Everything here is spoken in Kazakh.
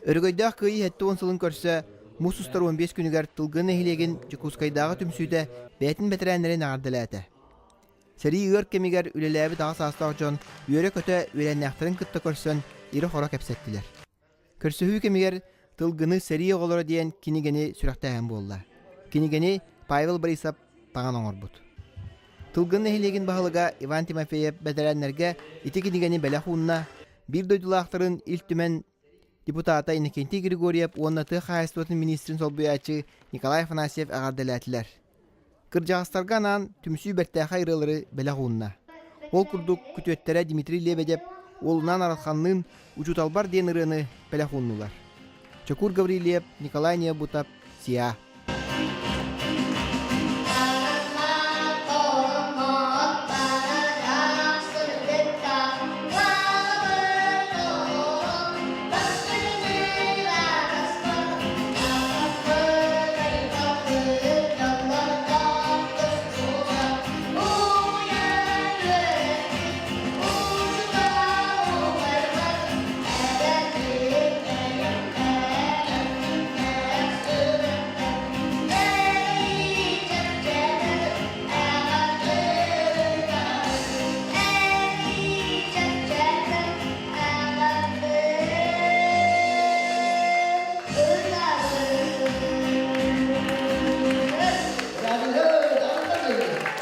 Өргөйдәк кыйы хетті онсылын көрсі, мұсыстар 15 күнігер тылғын әхілеген Чекускайдағы түмсүйді бәтін бәтірәнлерін ағардыләті. Сәрі үйір кемігер үлеләбі дағы састақ жон, үйері көті өләннәқтірін күтті көрсін, ері қора кәпсеттілер. Көрсіхүй кемігер тылғыны сәрі оғылары дейін кенегені сүрәқті әм болла. Кенегені Павел Борисов таған оңыр бұд. Тылғын әхілеген бағылыға Иван Тимофеев бәтірәнлерге ити кенегені бәлі хуынна, бір дойдылақтырын илтімен депутата Иннокентий Григорьев, оннаты Хайстотын министрин солбуячы Николай Афанасьев ағардыләтілер. Кыржағыстарға анан түмсүй бәрттәй қайрылары бәлі хуынна. Ол күрдік күтөттері Дмитрий Лебедев олынан аралханның учуталбар ден ырыны бәлі хуыннулар. Чакур Гаврилев, Николай Необутов, Сия.